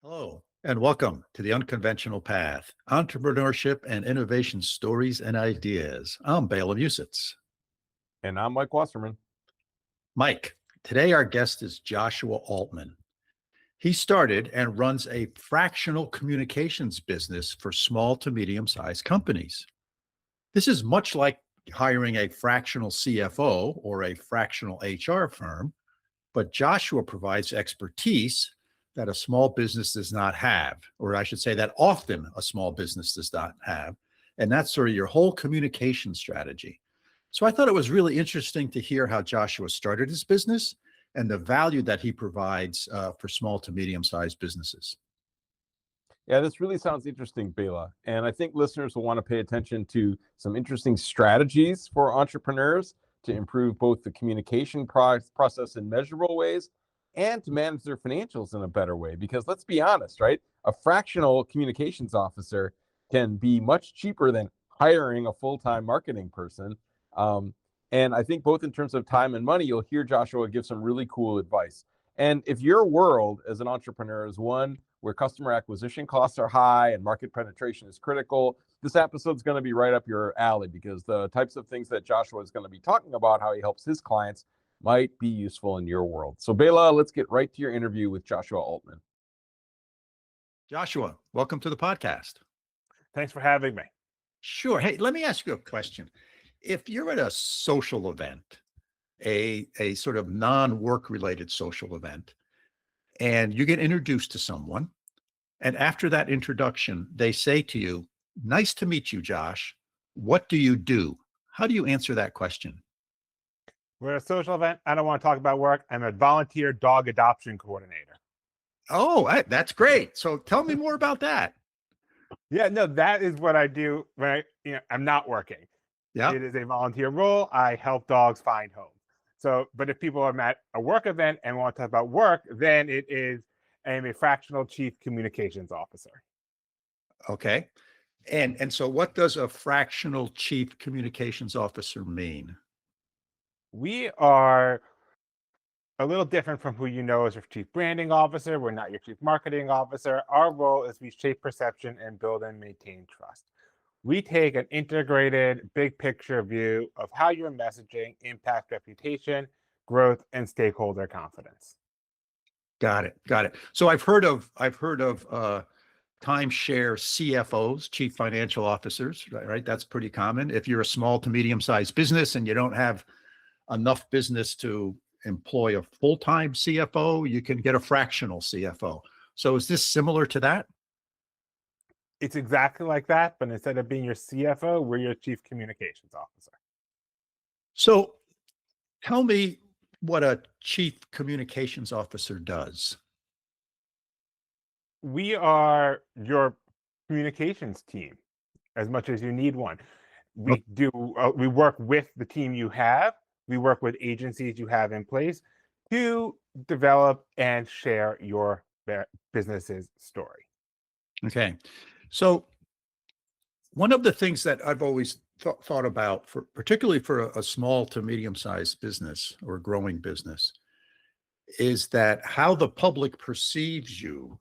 Hello, and welcome to the Unconventional Path, Entrepreneurship and Innovation Stories and Ideas. I'm Bela Musits. And I'm Mike Wasserman. Mike, today our guest is Joshua Altman. He started and runs a fractional communications business for small to medium-sized companies. This is much like hiring a fractional CFO or a fractional HR firm, but Joshua provides expertise that a small business does not have, or I should say that often a small business does not have. And that's sort of your whole communication strategy. So I thought it was really interesting to hear how Joshua started his business and the value that he provides for small to medium-sized businesses. Yeah, this really sounds interesting, Bela. And I think listeners will want to pay attention to some interesting strategies for entrepreneurs to improve both the communication process in measurable ways and to manage their financials in a better way. Because let's be honest, right? A fractional communications officer can be much cheaper than hiring a full-time marketing person. And I think both in terms of time and money, you'll hear Joshua give some really cool advice. And if your world as an entrepreneur is one where customer acquisition costs are high and market penetration is critical, this episode is going to be right up your alley because the types of things that Joshua is going to be talking about, how he helps his clients, might be useful in your world. So Bela, let's get right to your interview with Joshua Altman. Joshua, welcome to the podcast. Thanks for having me. Sure. Hey, let me ask you a question. If you're at a social event, a sort of non-work related social event, and you get introduced to someone, and after that introduction, they say to you, "Nice to meet you, Josh. What do you do?" How do you answer that question? We're at a social event. I don't want to talk about work. I'm a volunteer dog adoption coordinator. Oh, that's great. So tell me more about that. Yeah, no, that is what I do when I'm not working. Yeah. It is a volunteer role. I help dogs find homes. So, but if people are at a work event and want to talk about work, then I'm a fractional chief communications officer. Okay. And so what does a fractional chief communications officer mean? We are a little different from who you know as your chief branding officer. We're not your chief marketing officer. Our role is we shape perception and build and maintain trust. We take an integrated, big picture view of how your messaging impacts reputation, growth, and stakeholder confidence. Got it. Got it. So I've heard of timeshare CFOs, chief financial officers, right? That's pretty common. If you're a small to medium-sized business and you don't have enough business to employ a full-time CFO, you can get a fractional CFO. So is this similar to that? It's exactly like that, but instead of being your CFO, we're your chief communications officer. So tell me what a chief communications officer does. We are your communications team as much as you need one. We work with the team you have. We work with agencies you have in place to develop and share your business's story. Okay. So one of the things that I've always thought about, particularly for a small to medium-sized business or growing business, is that how the public perceives you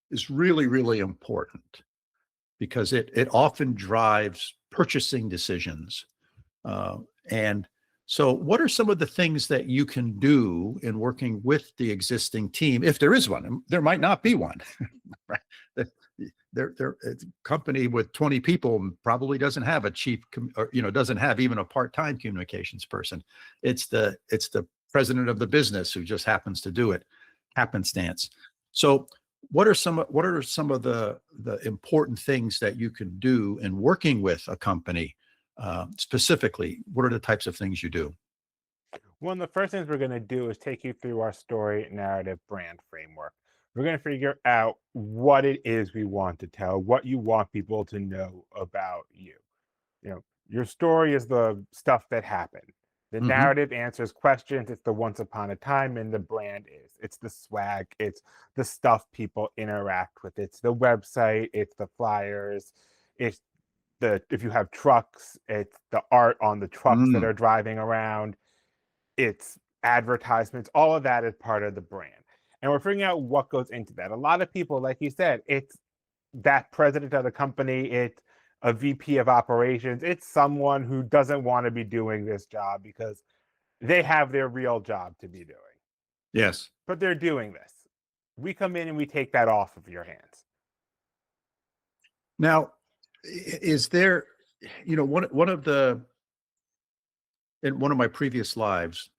is really, really important because it often drives purchasing decisions. And so what are some of the things that you can do in working with the existing team, if there is one? There might not be one, right? A company with 20 people probably doesn't have a chief, doesn't have even a part-time communications person. It's the president of the business who just happens to do it, happenstance. So what are some of the important things that you can do in working with a company? Specifically, what are the types of things you do? One of the first things we're going to do is take you through our story, narrative, brand framework. We're going to figure out what it is we want to tell, what you want people to know about you. Your story is the stuff that happened. The narrative answers questions. It's the once upon a time, and the brand it's the swag. It's the stuff people interact with. It's the website. It's the flyers. It's if you have trucks, it's the art on the trucks that are driving around. It's advertisements. All of that is part of the brand. And we're figuring out what goes into that. A lot of people, like you said, it's that president of the company, it's a VP of operations, it's someone who doesn't want to be doing this job because they have their real job to be doing, Yes. but they're doing this. We come in and we take that off of your hands. Now, is there, one of the, in one of my previous lives,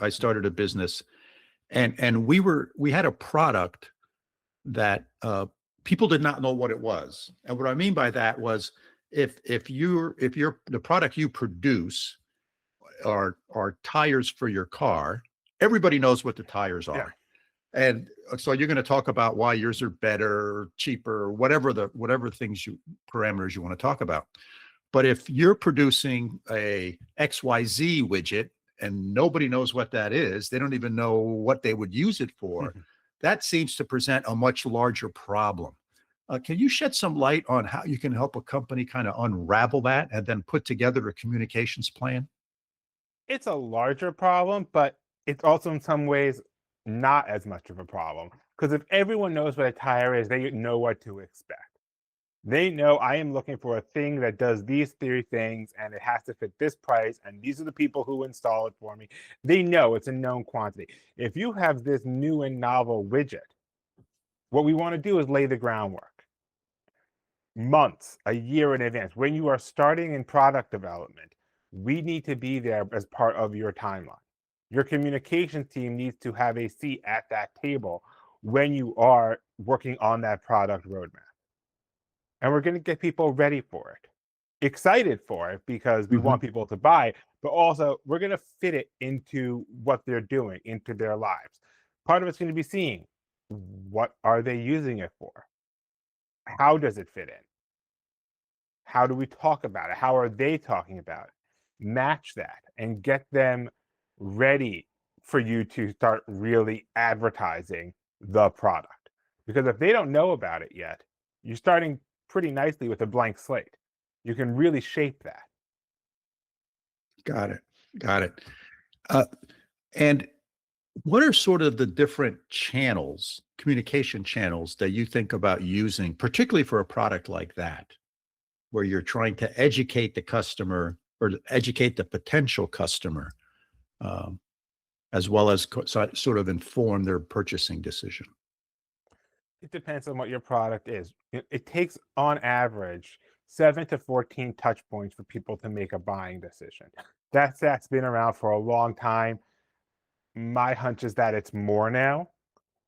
I started a business, and we had a product that people did not know what it was. And what I mean by that was, if the product you produce are tires for your car, everybody knows what the tires are. Yeah. And so you're going to talk about why yours are better or cheaper, or whatever parameters you want to talk about. But if you're producing a XYZ widget and nobody knows what that is, they don't even know what they would use it for, that seems to present a much larger problem. Can you shed some light on how you can help a company kind of unravel that and then put together a communications plan? It's a larger problem, but it's also in some ways not as much of a problem. Because if everyone knows what a tire is, they know what to expect. They know I am looking for a thing that does these 3 things and it has to fit this price, and these are the people who install it for me. They know it's a known quantity. If you have this new and novel widget, what we want to do is lay the groundwork months, a year in advance. When you are starting in product development, we need to be there as part of your timeline. Your communications team needs to have a seat at that table when you are working on that product roadmap. And we're going to get people ready for it, excited for it, because we want people to buy, but also we're going to fit it into what they're doing, into their lives. Part of it's going to be seeing, what are they using it for? How does it fit in? How do we talk about it? How are they talking about it? Match that and get them ready for you to start really advertising the product. Because if they don't know about it yet, you're starting pretty nicely with a blank slate. You can really shape that. Got it. And what are sort of the different channels, communication channels, that you think about using, particularly for a product like that, where you're trying to educate the customer or educate the potential customer, as well as sort of inform their purchasing decision? It depends on what your product is. It takes, on average, 7 to 14 touch points for people to make a buying decision. That's been around for a long time. My hunch is that it's more now,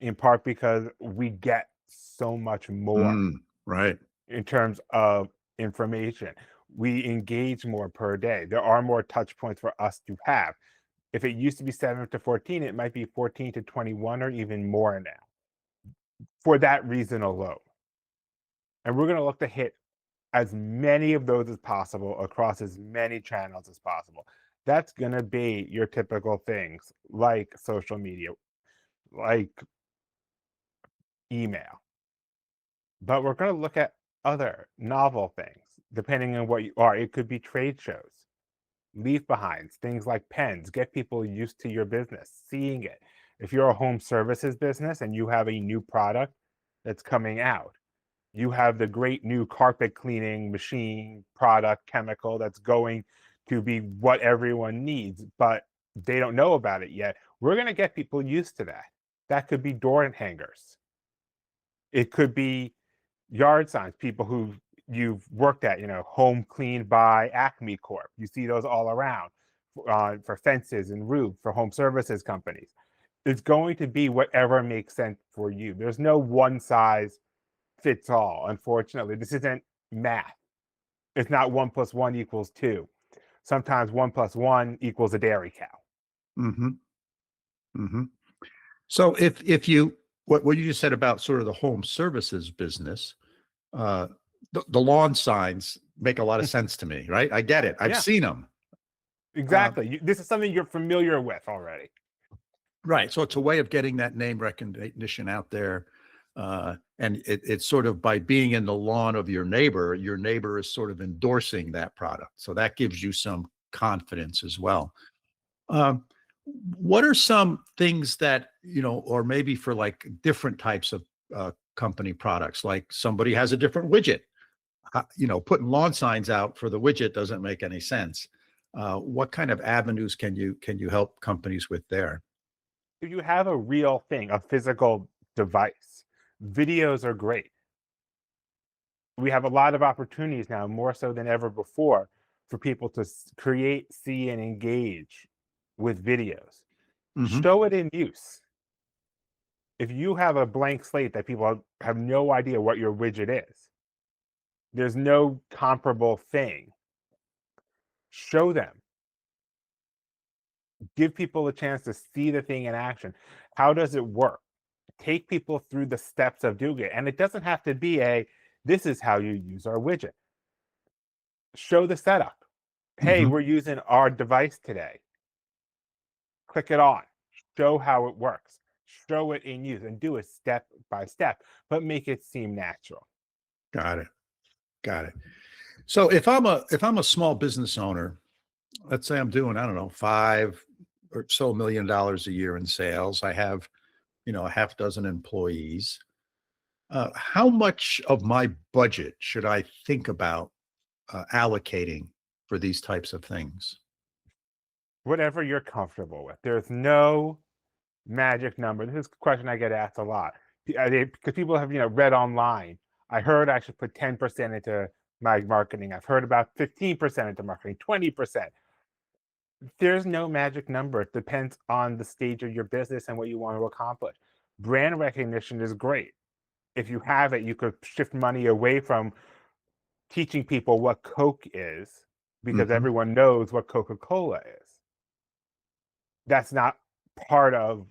in part because we get so much more Right. in terms of information. We engage more per day. There are more touch points for us to have. If it used to be 7 to 14, it might be 14 to 21 or even more now, for that reason alone. And we're going to look to hit as many of those as possible across as many channels as possible. That's going to be your typical things like social media, like email. But we're going to look at other novel things, depending on what you are. It could be trade shows, leave behinds, things like pens, get people used to your business, seeing it. If you're a home services business and you have a new product that's coming out, you have the great new carpet cleaning machine product chemical that's going to be what everyone needs, but they don't know about it yet. We're going to get people used to that. That could be door hangers. It could be yard signs, people who you've worked at, home cleaned by Acme Corp. You see those all around for fences and roofs for home services companies. It's going to be whatever makes sense for you. There's no one size fits all. Unfortunately, this isn't math. It's not 1 + 1 = 2. Sometimes 1 + 1 = a dairy cow. So if you, what you just said about sort of the home services business, the lawn signs make a lot of sense to me, right? I get it. I've seen them. Exactly. This is something you're familiar with already. Right. So it's a way of getting that name recognition out there. And it's sort of by being in the lawn of your neighbor is sort of endorsing that product. So that gives you some confidence as well. what are some things that, or maybe for like different types of company products, like somebody has a different widget, putting lawn signs out for the widget doesn't make any sense. What kind of avenues can you help companies with there? If you have a real thing, a physical device, videos are great. We have a lot of opportunities now, more so than ever before, for people to create, see, and engage with videos. Hmm. Show it in use. If you have a blank slate that people have no idea what your widget is, there's no comparable thing, show them. Give people a chance to see the thing in action. How does it work? Take people through the steps of doing it. And it doesn't have to be this is how you use our widget. Show the setup. Hey, Hmm. we're using our device today. Click it on. Show how it works. Show it in use and do it step by step, but make it seem natural. Got it. Got it. So if I'm a small business owner, let's say I'm doing, I don't know, $5 or so million a year in sales. I have, a half dozen employees. How much of my budget should I think about allocating for these types of things? Whatever you're comfortable with. There's no magic number. This is a question I get asked a lot because people have read online. I heard I should put 10% into my marketing. I've heard about 15% into marketing, 20%. There's no magic number. It depends on the stage of your business and what you want to accomplish. Brand recognition is great. If you have it, you could shift money away from teaching people what Coke is because Hmm. everyone knows what Coca-Cola is. That's not part of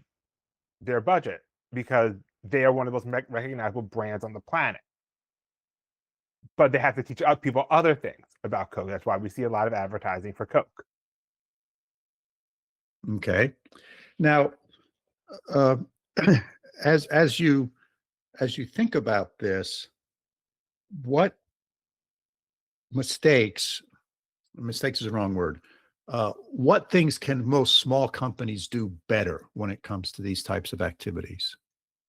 their budget because they are one of those recognizable brands on the planet. But they have to teach people other things about Coke. That's why we see a lot of advertising for Coke. Okay. Now, uh, as as you as you think about this, what mistakes is the wrong word. What things can most small companies do better when it comes to these types of activities?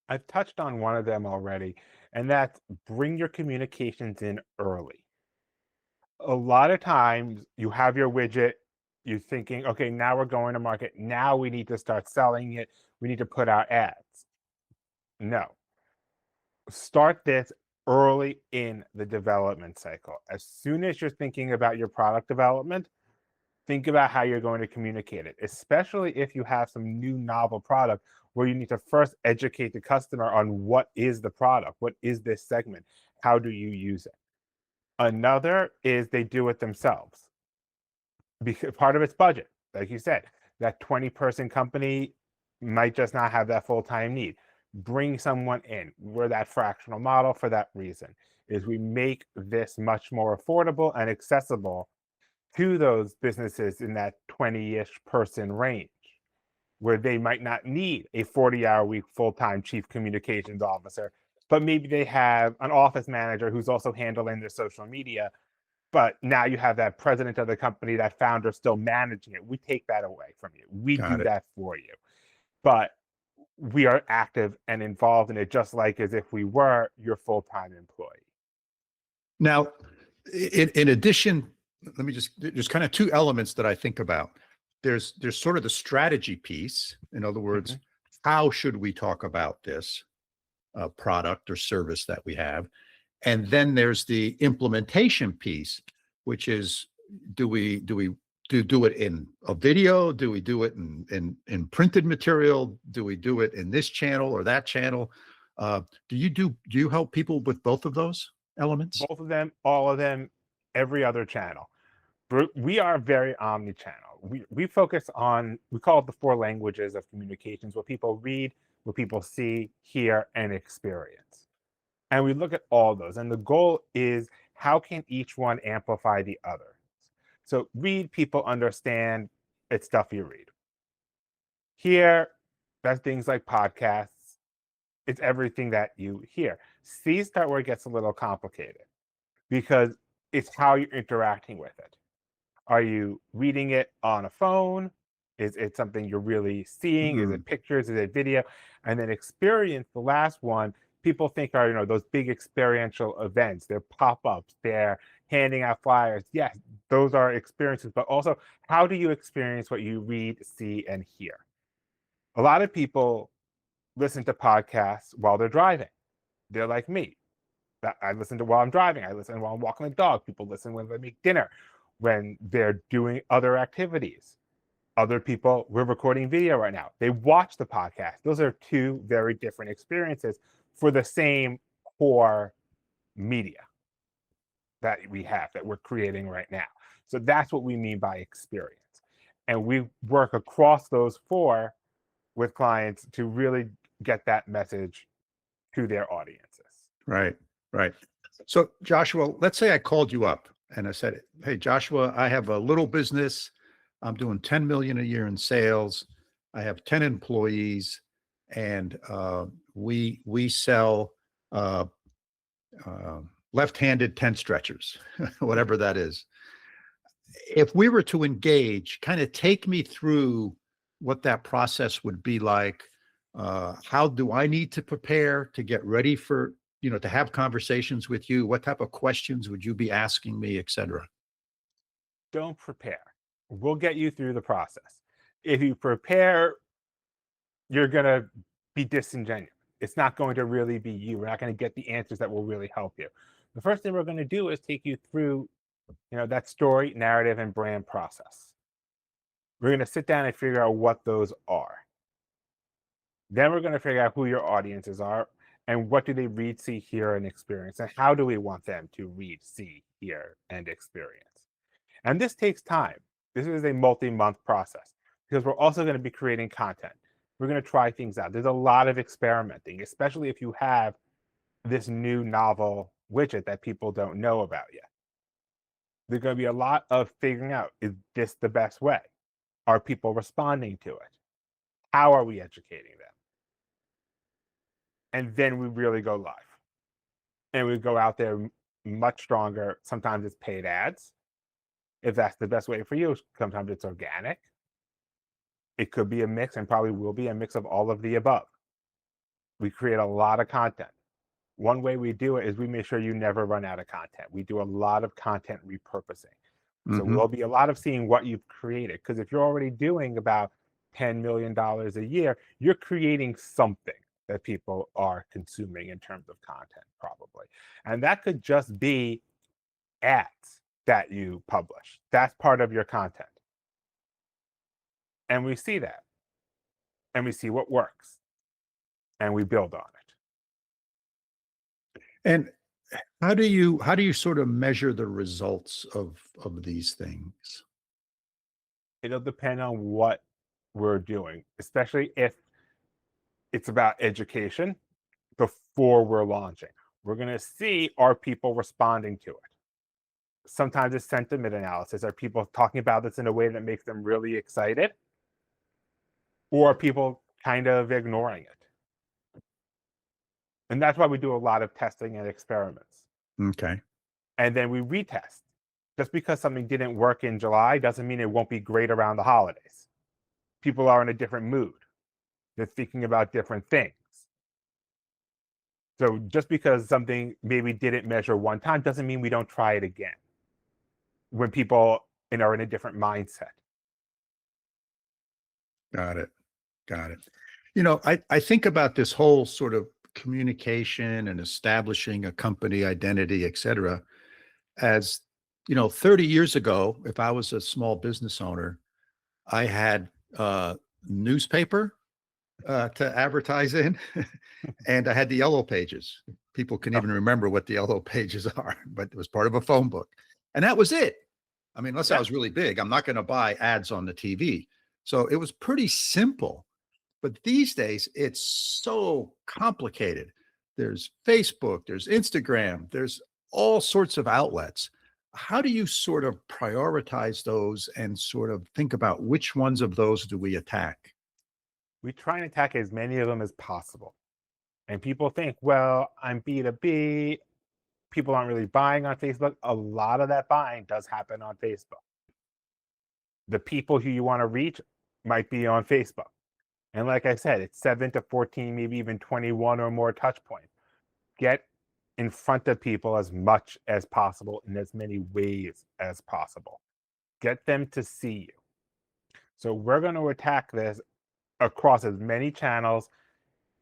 I've touched on one of them already, and that's bring your communications in early. A lot of times you have your widget, you're thinking, okay, now we're going to market. Now we need to start selling it. We need to put out ads. No, start this early in the development cycle. As soon as you're thinking about your product development, think about how you're going to communicate it, especially if you have some new novel product where you need to first educate the customer on what is the product, what is this segment, how do you use it. Another is they do it themselves because part of it's budget. Like you said, that 20-person company might just not have that full-time need. Bring someone in. We're that fractional model for that reason, is we make this much more affordable and accessible to those businesses in that 20-ish person range, where they might not need a 40-hour week full-time chief communications officer, but maybe they have an office manager who's also handling their social media. But now you have that president of the company, that founder still managing it. We take that away from you. We Got do it. that for you. But we are active and involved in it just like as if we were your full-time employee. Now, in addition, let me just kind of two elements that I think about. There's sort of the strategy piece. In other words, Mhm. how should we talk about this product or service that we have? And then there's the implementation piece, which is do it in a video? Do we do it in printed material? Do we do it in this channel or that channel? Do you help people with both of those elements? Both of them, all of them, every other channel. We are very omni-channel. We focus on, we call it the four languages of communications: what people read, what people see, hear, and experience. And we look at all those. And the goal is, how can each one amplify the other? So read, people understand, it's stuff you read. Hear, that's things like podcasts. It's everything that you hear. See, start where it gets a little complicated because it's how you're interacting with it. Are you reading it on a phone? Is it something you're really seeing? Is it pictures? Is it video? And then experience, the last one, people think are, those big experiential events. They're pop-ups, they're handing out flyers. Yes, those are experiences, but also how do you experience what you read, see, and hear? A lot of people listen to podcasts while they're driving. They're like me. I listen to while I'm driving. I listen while I'm walking the dog. People listen when they make dinner, when they're doing other activities. Other people, we're recording video right now. They watch the podcast. Those are two very different experiences for the same core media that we have, that we're creating right now. So that's what we mean by experience. And we work across those four with clients to really get that message to their audiences. Right, right. So Joshua, let's say I called you up and I said, hey, Joshua, I have a little business. I'm doing 10 million a year in sales. I have 10 employees, and we sell left-handed tent stretchers, whatever that is. If we were to engage, kind of take me through what that process would be like. How do I need to prepare to get ready for, to have conversations with you? What type of questions would you be asking me, et cetera? Don't prepare. We'll get you through the process. If you prepare, you're going to be disingenuous. It's not going to really be you. We're not going to get the answers that will really help you. The first thing we're going to do is take you through, that story, narrative, and brand process. We're going to sit down and figure out what those are. Then we're going to figure out who your audiences are and what do they read, see, hear, and experience, and how do we want them to read, see, hear, and experience. And this takes time. This is a multi-month process because we're also going to be creating content. We're going to try things out. There's a lot of experimenting, especially if you have this new novel widget that people don't know about yet. There's going to be a lot of figuring out, is this the best way? Are people responding to it? How are we educating them? And then we really go live. And we go out there much stronger. Sometimes it's paid ads. If that's the best way for you, sometimes it's organic. It could be a mix, and probably will be a mix of all of the above. We create a lot of content. One way we do it is we make sure you never run out of content. We do a lot of content repurposing. So we'll be a lot of seeing what you've created. Because if you're already doing about $10 million a year, you're creating something that people are consuming in terms of content, probably. And that could just be ads that you publish. That's part of your content. And we see that. And we see what works. And we build on it. And how do you sort of measure the results of these things? It'll depend on what we're doing, especially if it's about education before we're launching. We're going to see, are people responding to it? Sometimes it's sentiment analysis. Are people talking about this in a way that makes them really excited? Or are people kind of ignoring it? And that's why we do a lot of testing and experiments. Okay. And then we retest. Just because something didn't work in July doesn't mean it won't be great around the holidays. People are in a different mood. They're thinking about different things. So just because something maybe didn't measure one time doesn't mean we don't try it again when people are in a different mindset. Got it. I think about this whole sort of communication and establishing a company identity, et cetera, as 30 years ago, if I was a small business owner, I had newspaper to advertise in, and I had the yellow pages. People can even remember what the yellow pages are, but it was part of a phone book. And that was it. I mean, unless I was really big, I'm not going to buy ads on the TV. So it was pretty simple. But these days, it's so complicated. There's Facebook, there's Instagram, there's all sorts of outlets. How do you sort of prioritize those and sort of think about which ones of those do we attack? We try and attack as many of them as possible. And people think, well, I'm B2B. People aren't really buying on Facebook. A lot of that buying does happen on Facebook. The people who you want to reach might be on Facebook. And like I said, it's 7 to 14, maybe even 21 or more touch points. Get in front of people as much as possible in as many ways as possible. Get them to see you. So we're going to attack this across as many channels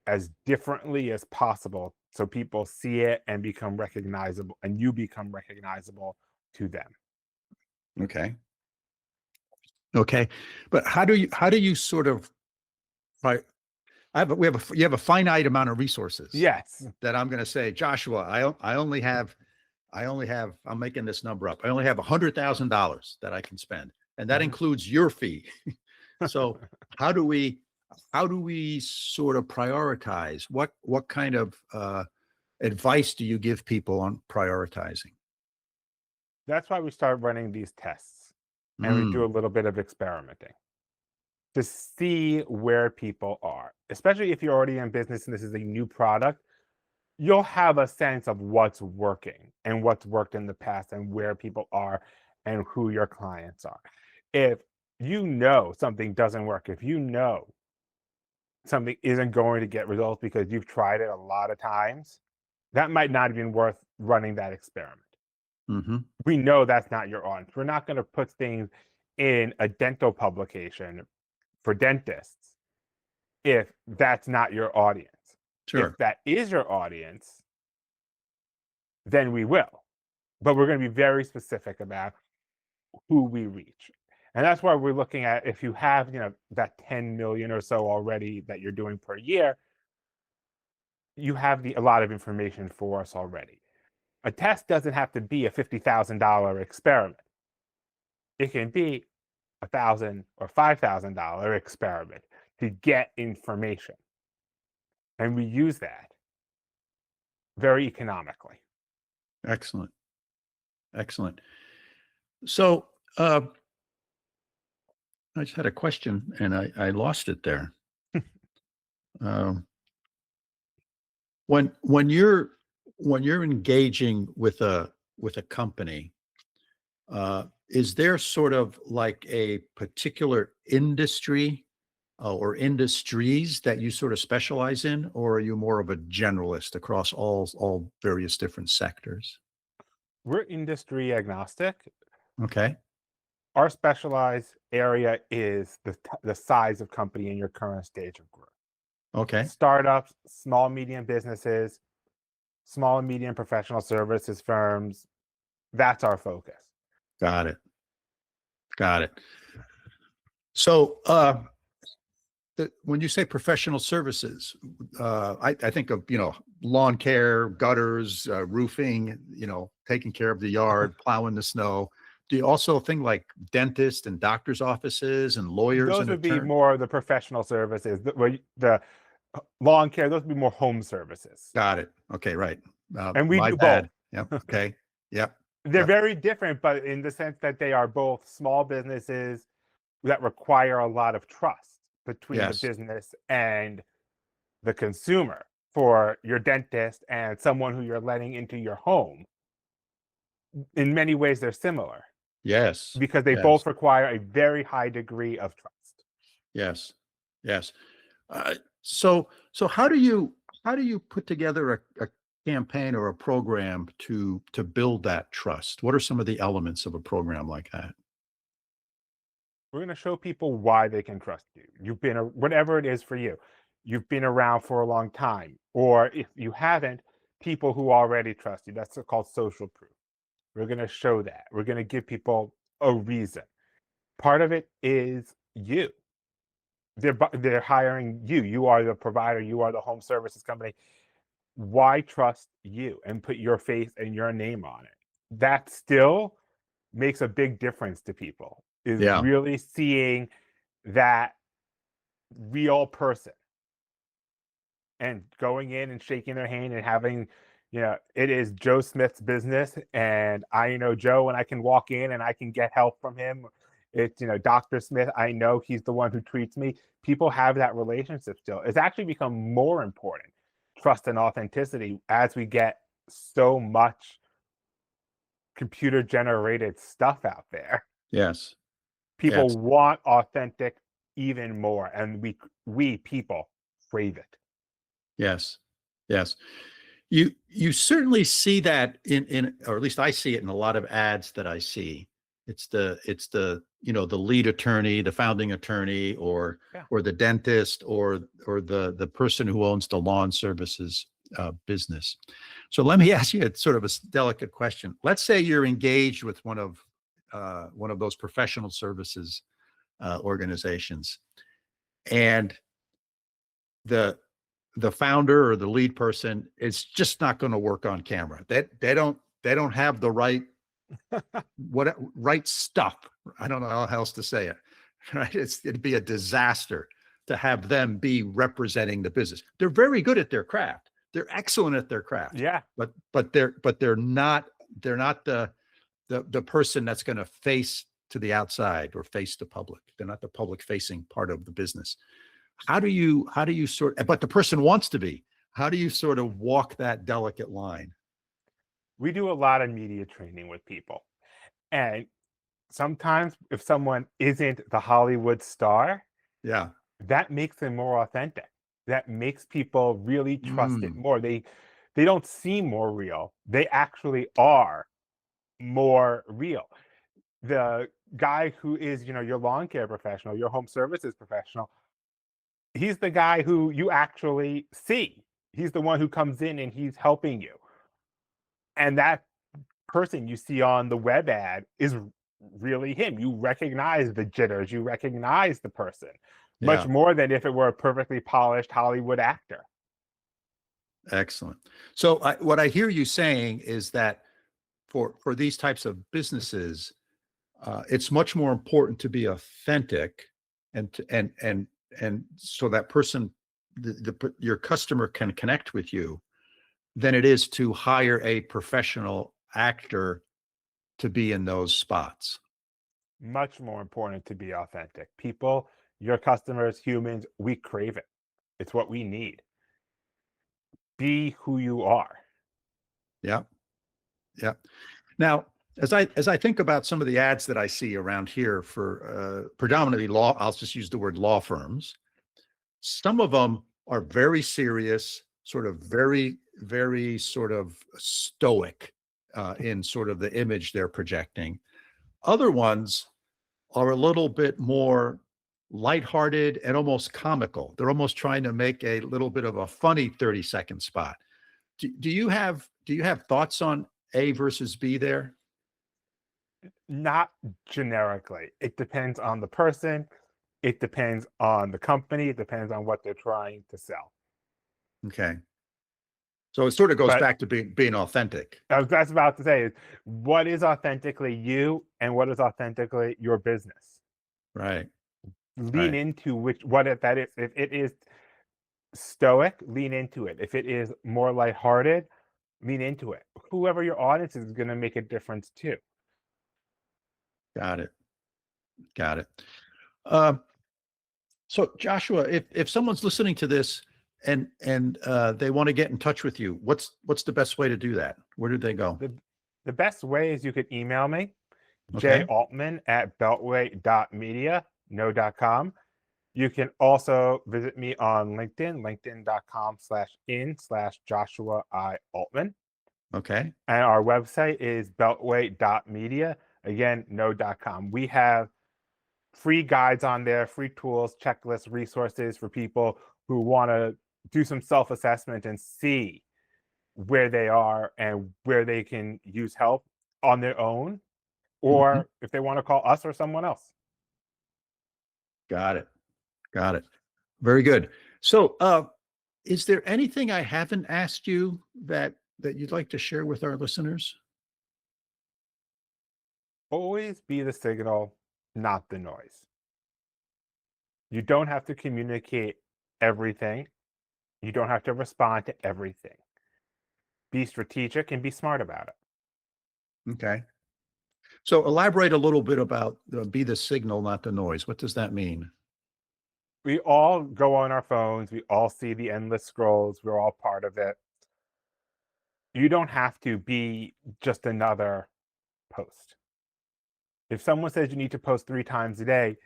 as differently as possible so people see it and become recognizable, and you become recognizable to them. Okay. Okay. But how do you sort of you have a finite amount of resources. Yes. That I'm going to say, Joshua, I'm making this number up. I only have $100,000 that I can spend, and that includes your fee. So how do we sort of prioritize? What kind of advice do you give people on prioritizing? That's why we start running these tests, and we do a little bit of experimenting to see where people are, especially if you're already in business and this is a new product. You'll have a sense of what's working and what's worked in the past and where people are and who your clients are. If you know something doesn't work, if you know something isn't going to get results because you've tried it a lot of times, that might not even worth running that experiment. Mm-hmm. We know that's not your audience. We're not going to put things in a dental publication for dentists if that's not your audience. Sure. If that is your audience, then we will. But we're going to be very specific about who we reach. And that's why we're looking at, if you have, that 10 million or so already that you're doing per year, you have a lot of information for us already. A test doesn't have to be a $50,000 experiment. It can be $1,000 or $5,000 experiment to get information. And we use that very economically. Excellent. Excellent. So I just had a question and I lost it there. When you're engaging with a company, is there sort of like a particular industry or industries that you sort of specialize in, or are you more of a generalist across all various different sectors? We're industry agnostic. Okay. Our specialized area is the size of company in your current stage of growth. Okay. Startups, small, medium businesses, small and medium professional services firms. That's our focus. Got it. Got it. So when you say professional services, I think of, lawn care, gutters, roofing, taking care of the yard, plowing the snow. Do you also think like dentists and doctors' offices and lawyers? Those would be more of the professional services. The lawn care, those would be more home services. Got it. Okay, right. And we my do bad. both. Yep. Okay. Yep. They're Yep. very different, but in the sense that they are both small businesses that require a lot of trust between Yes. the business and the consumer. For your dentist and someone who you're letting into your home, in many ways they're similar Yes. because they Yes. both require a very high degree of trust. Yes. Yes. So how do you put together a campaign or a program to build that trust? What are some of the elements of a program like that? We're going to show people why they can trust you. You've been whatever it is for you. You've been around for a long time, or if you haven't, people who already trust you. That's called social proof. We're going to show that. We're going to give people a reason. Part of it is you. They're hiring you. You are the provider. You are the home services company. Why trust you and put your face and your name on it? That still makes a big difference to people, is Yeah. really seeing that real person and going in and shaking their hand and having, it is Joe Smith's business and I know Joe and I can walk in and I can get help from him. It's, Dr. Smith, I know he's the one who treats me. People have that relationship still. It's actually become more important, trust and authenticity, as we get so much computer generated stuff out there. Yes. People Yes. want authentic even more, and we people crave it. Yes. Yes. You certainly see that in, or at least I see it in a lot of ads that I see. It's the the lead attorney, the founding attorney, or Yeah. the dentist, or the person who owns the lawn services business. So let me ask you a sort of a delicate question. Let's say you're engaged with one of those professional services organizations, and the founder or the lead person is just not going to work on camera. They don't have the right stuff. I don't know how else to say it. Right? It'd be a disaster to have them be representing the business. They're very good at their craft. They're excellent at their craft. Yeah. But they're not the person that's going to face to the outside or face the public. They're not the public facing part of the business. How do you but the person wants to be, how do you sort of walk that delicate line? We do a lot of media training with people. And sometimes if someone isn't the Hollywood star, Yeah. that makes them more authentic. That makes people really trust it more. They don't seem more real. They actually are more real. The guy who is, your lawn care professional, your home services professional, he's the guy who you actually see. He's the one who comes in and he's helping you. And that person you see on the web ad is really him. You recognize the jitters, you recognize the person much Yeah. more than if it were a perfectly polished Hollywood actor. Excellent. So what I hear you saying is that for these types of businesses, it's much more important to be authentic, and so that person, your customer, can connect with you, than it is to hire a professional actor to be in those spots. Much more important to be authentic. People, your customers, humans, we crave it. It's what we need. Be who you are. Yeah. Yeah. Now, as I think about some of the ads that I see around here for predominantly law, I'll just use the word law firms. Some of them are very serious, sort of very, very sort of stoic in sort of the image they're projecting. Other ones are a little bit more lighthearted and almost comical. They're almost trying to make a little bit of a funny 30-second spot. Do you have thoughts on A versus B there? Not generically. It depends on the person. It depends on the company. It depends on what they're trying to sell. Okay. So it sort of goes But back to being authentic. that's about to say is what is authentically you and what is authentically your business. Right. Lean into what if that is. If it is stoic, lean into it. If it is more lighthearted, lean into it. Whoever your audience is going to make a difference too. Got it. Got it. So Joshua, if someone's listening to this and they want to get in touch with you, what's the best way to do that? Where do they go? The best way is you could email me, Okay.jaltman@beltway.media, no.com. You can also visit me on LinkedIn, linkedin.com/in/Joshua I. Altman. Okay. And our website is beltway.media, again, no.com. We have free guides on there, free tools, checklists, resources for people who want to do some self-assessment and see where they are and where they can use help on their own, or if they want to call us or someone else. Got it. Got it. Very good. So, is there anything I haven't asked you that you'd like to share with our listeners? Always be the signal, not the noise. You don't have to communicate everything. You don't have to respond to everything. Be strategic and be smart about it. Okay. So elaborate a little bit about be the signal, not the noise. What does that mean? We all go on our phones. We all see the endless scrolls. We're all part of it. You don't have to be just another post. If someone says you need to post 3 times a day,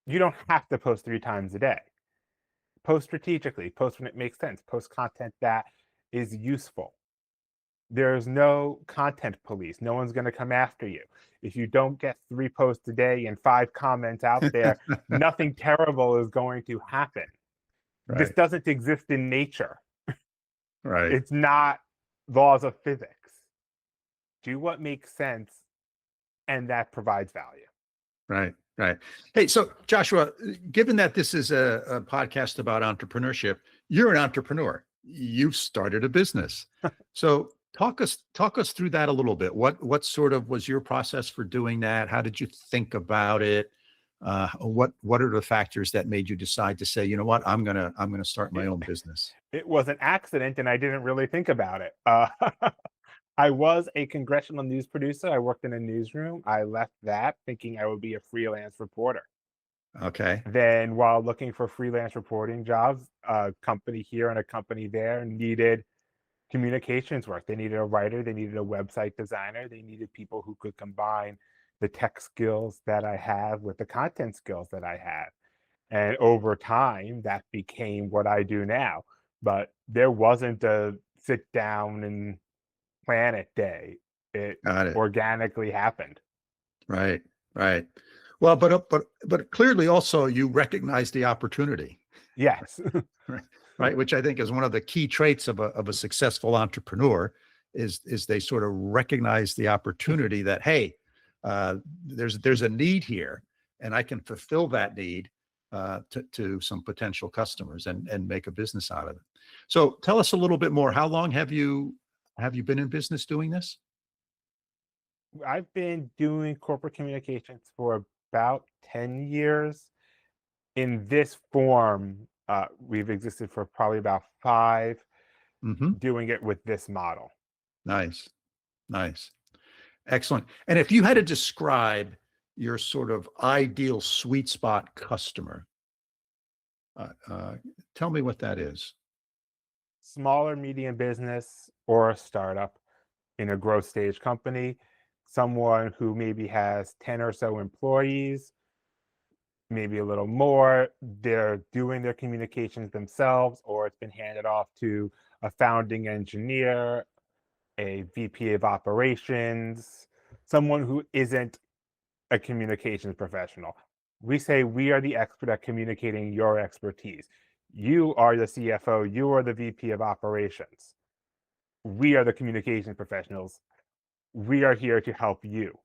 You don't have to post 3 times a day. Post strategically, post when it makes sense, post content that is useful. There's no content police. No one's going to come after you. If you don't get 3 posts a day and 5 comments out there, nothing terrible is going to happen. This Right. doesn't exist in nature. Right. It's not laws of physics. Do what makes sense, and that provides value. Right. Right. Hey, so Joshua, given that this is a podcast about entrepreneurship, you're an entrepreneur. You've started a business. So talk us through that a little bit. What sort of was your process for doing that? How did you think about it? What are the factors that made you decide to say, you know what, I'm gonna start my own business? It was an accident, and I didn't really think about it. I was a congressional news producer. I worked in a newsroom. I left that thinking I would be a freelance reporter. Okay. Then, while looking for freelance reporting jobs, a company here and a company there needed communications work. They needed a writer, they needed a website designer, they needed people who could combine the tech skills that I have with the content skills that I have. And over time, that became what I do now. But there wasn't a sit down and plan it day. It Got it. organically happened. Right. Right. Well, but clearly also you recognize the opportunity. Yes. Right, which I think is one of the key traits of a successful entrepreneur is they sort of recognize the opportunity that, hey, there's a need here, and I can fulfill that need to some potential customers and make a business out of it. So tell us a little bit more. How long have you been in business doing this? I've been doing corporate communications for about 10 years. In this form, we've existed for probably about 5, Hmm. doing it with this model. Nice, nice, excellent. And if you had to describe your sort of ideal sweet spot customer, uh, uh, tell me what that is. Smaller, medium business or a startup in a growth stage company, someone who maybe has 10 or so employees, maybe a little more. They're doing their communications themselves, or it's been handed off to a founding engineer, a VP of operations, someone who isn't a communications professional. We say we are the expert at communicating your expertise. You are the CFO, you are the VP of operations. We are the communications professionals. We are here to help you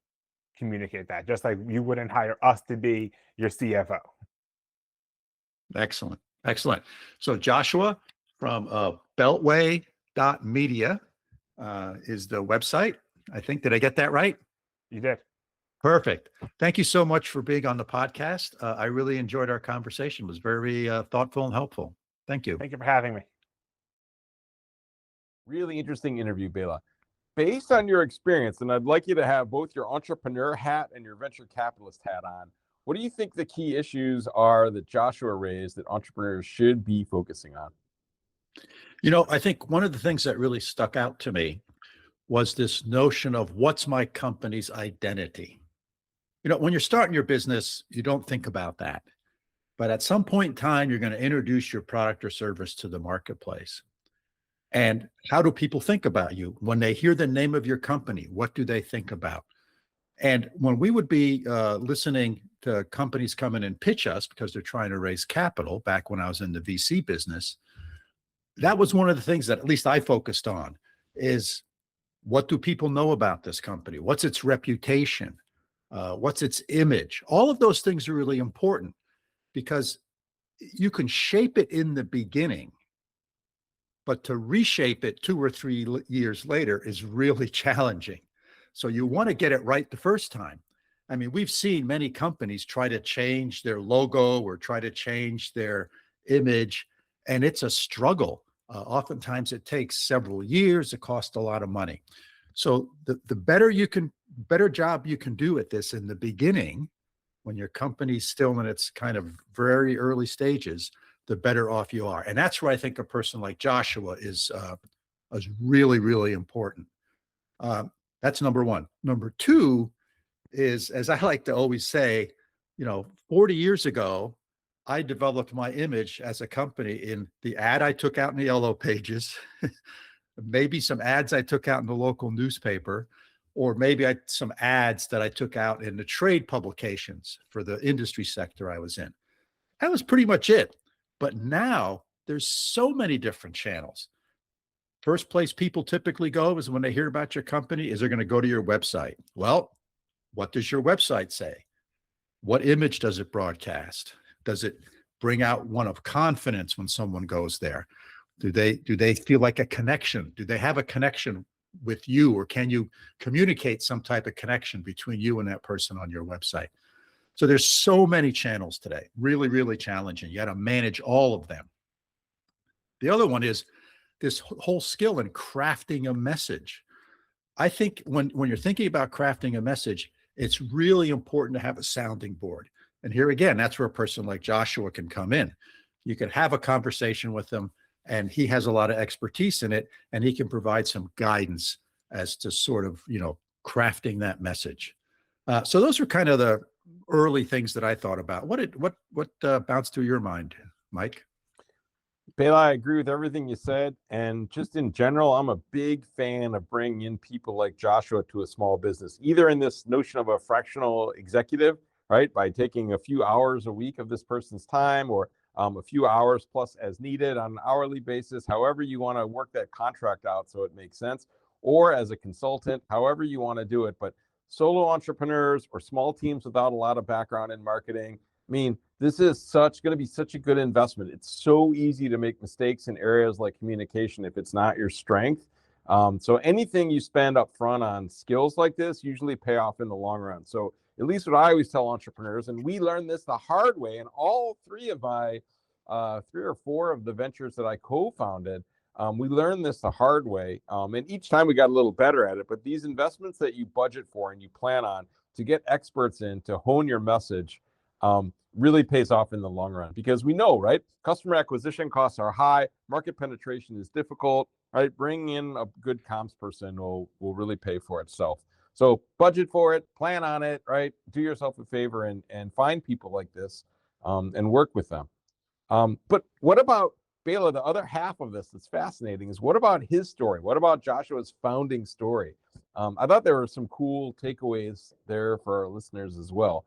communicate that, just like you wouldn't hire us to be your CFO. Excellent. Excellent. So Joshua from beltway.media is the website. I think, did I get that right? You did. Perfect. Thank you so much for being on the podcast. I really enjoyed our conversation. It was very thoughtful and helpful. Thank you. Thank you for having me. Really interesting interview, Bela. Based on your experience, and I'd like you to have both your entrepreneur hat and your venture capitalist hat on, what do you think the key issues are that Joshua raised that entrepreneurs should be focusing on? You know, I think one of the things that really stuck out to me was this notion of what's my company's identity. You know, when you're starting your business, you don't think about that. But at some point in time, you're going to introduce your product or service to the marketplace. And how do people think about you? When they hear the name of your company, what do they think about? And when we would be listening to companies come in and pitch us because they're trying to raise capital, back when I was in the VC business, that was one of the things that at least I focused on is, what do people know about this company? What's its reputation? What's its image? All of those things are really important because you can shape it in the beginning, but to reshape it 2 or 3 years later is really challenging. So you want to get it right the first time. I mean, we've seen many companies try to change their logo or try to change their image, and it's a struggle. Oftentimes it takes several years. It costs a lot of money. So the better job you can do at this in the beginning, when your company's still in its kind of very early stages, the better off you are. And that's where I think a person like Joshua is really, really important. That's number one. Number two is, as I like to always say, 40 years ago, I developed my image as a company in the ad I took out in the yellow pages, maybe some ads I took out in the local newspaper, or maybe some ads that I took out in the trade publications for the industry sector I was in. That was pretty much it. But now there's so many different channels. First place people typically go is when they hear about your company is they're going to go to your website. Well, what does your website say? What image does it broadcast? Does it bring out one of confidence when someone goes there? Do they feel like a connection? Do they have a connection with you, or can you communicate some type of connection between you and that person on your website? So there's so many channels today, really, really challenging. You got to manage all of them. The other one is this whole skill in crafting a message. I think when you're thinking about crafting a message, it's really important to have a sounding board. And here again, that's where a person like Joshua can come in. You can have a conversation with him, and he has a lot of expertise in it, and he can provide some guidance as to sort of, crafting that message. So those are kind of the early things that I thought about. What bounced through your mind, Mike? Bela, I agree with everything you said. And just in general, I'm a big fan of bringing in people like Joshua to a small business, either in this notion of a fractional executive, right, by taking a few hours a week of this person's time, or a few hours plus as needed on an hourly basis, however you want to work that contract out so it makes sense, or as a consultant, however you want to do it. But solo entrepreneurs or small teams without a lot of background in marketing, I mean, this is going to be such a good investment. It's so easy to make mistakes in areas like communication if it's not your strength. So anything you spend up front on skills like this usually pay off in the long run. So at least what I always tell entrepreneurs, and we learned this the hard way in all three of my 3 or 4 of the ventures that I co-founded, we learned this the hard way. And each time we got a little better at it. But these investments that you budget for and you plan on to get experts in to hone your message really pays off in the long run, because we know, right? Customer acquisition costs are high. Market penetration is difficult, right? Bringing in a good comms person will really pay for itself. So budget for it, plan on it, right? Do yourself a favor and find people like this and work with them. But what about Bela? The other half of this that's fascinating is, what about his story? What about Joshua's founding story? I thought there were some cool takeaways there for our listeners as well.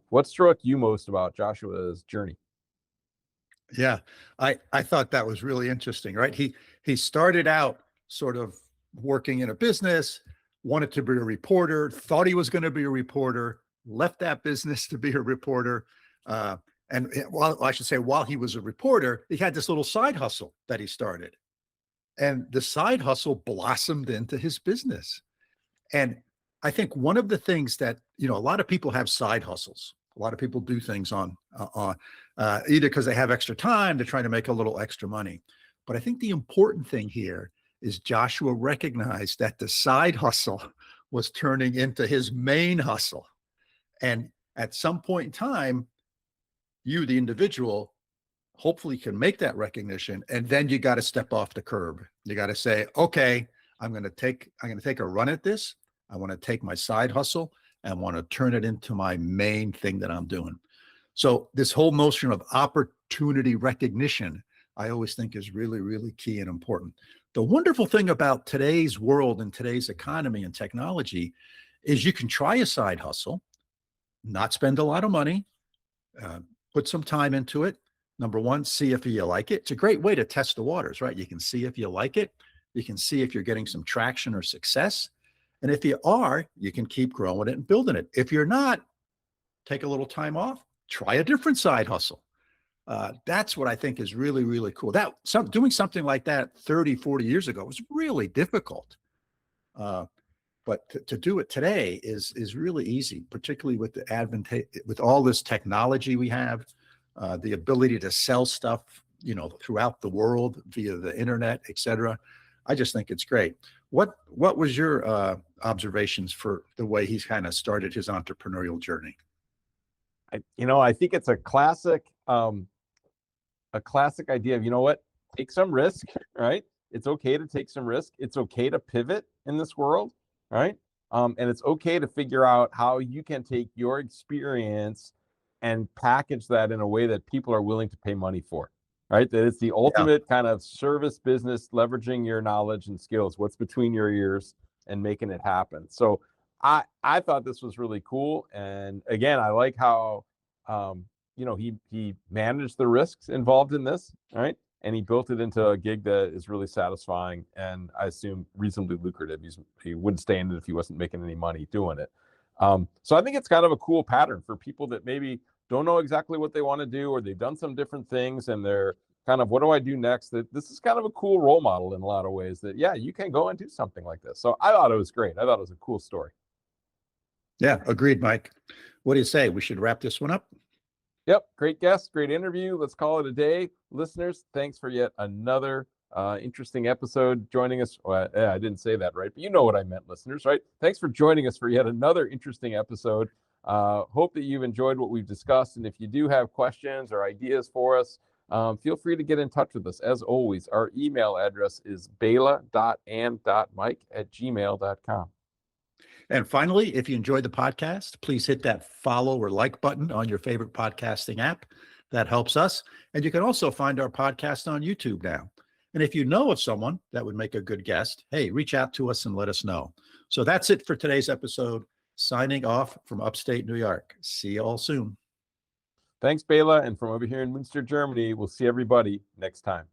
What struck you most about Joshua's journey? Yeah, I thought that was really interesting, right? He started out sort of working in a business, wanted to be a reporter, thought he was going to be a reporter, left that business to be a reporter. While he was a reporter, he had this little side hustle that he started. And the side hustle blossomed into his business. And I think one of the things that, a lot of people have side hustles. A lot of people do things on either because they have extra time, they're trying to make a little extra money. But I think the important thing here is Joshua recognized that the side hustle was turning into his main hustle. And at some point in time, you, the individual, hopefully can make that recognition. And then you got to step off the curb. You got to say, okay, I'm going to take a run at this. I want to take my side hustle and want to turn it into my main thing that I'm doing. So this whole notion of opportunity recognition, I always think is really, really key and important. The wonderful thing about today's world and today's economy and technology is you can try a side hustle, not spend a lot of money, put some time into it. Number one, see if you like it. It's a great way to test the waters, right? You can see if you like it. You can see if you're getting some traction or success. And if you are, you can keep growing it and building it. If you're not, take a little time off, try a different side hustle. That's what I think is really, really cool. Doing something like that 30, 40 years ago was really difficult. But to do it today is really easy, particularly with with all this technology we have, the ability to sell stuff, throughout the world via the internet, et cetera. I just think it's great. What was your observations for the way he's kind of started his entrepreneurial journey? I think it's a classic idea of, take some risk, right? It's okay to take some risk. It's okay to pivot in this world, right? And it's okay to figure out how you can take your experience and package that in a way that people are willing to pay money for, right? That it's the ultimate kind of service business, leveraging your knowledge and skills, what's between your ears, and making it happen. So I thought this was really cool. And again, I like how, he managed the risks involved in this, right? And he built it into a gig that is really satisfying and I assume reasonably lucrative. He wouldn't stay in it if he wasn't making any money doing it. So I think it's kind of a cool pattern for people that maybe don't know exactly what they want to do, or they've done some different things and they're kind of, what do I do next? That this is kind of a cool role model in a lot of ways that, yeah, you can go and do something like this. So I thought it was great. I thought it was a cool story. Yeah, agreed, Mike. What do you say? We should wrap this one up? Yep. Great guest, great interview. Let's call it a day. Listeners, thanks for yet another interesting episode joining us. Well, I didn't say that right, but you know what I meant, listeners, right? Thanks for joining us for yet another interesting episode. Hope that you've enjoyed what we've discussed. And if you do have questions or ideas for us, feel free to get in touch with us. As always, our email address is bela.and.mike@gmail.com. And finally, if you enjoyed the podcast, please hit that follow or like button on your favorite podcasting app. That helps us. And you can also find our podcast on YouTube now. And if you know of someone that would make a good guest, hey, reach out to us and let us know. So that's it for today's episode. Signing off from upstate New York. See you all soon. Thanks, Bela. And from over here in Münster, Germany, we'll see everybody next time.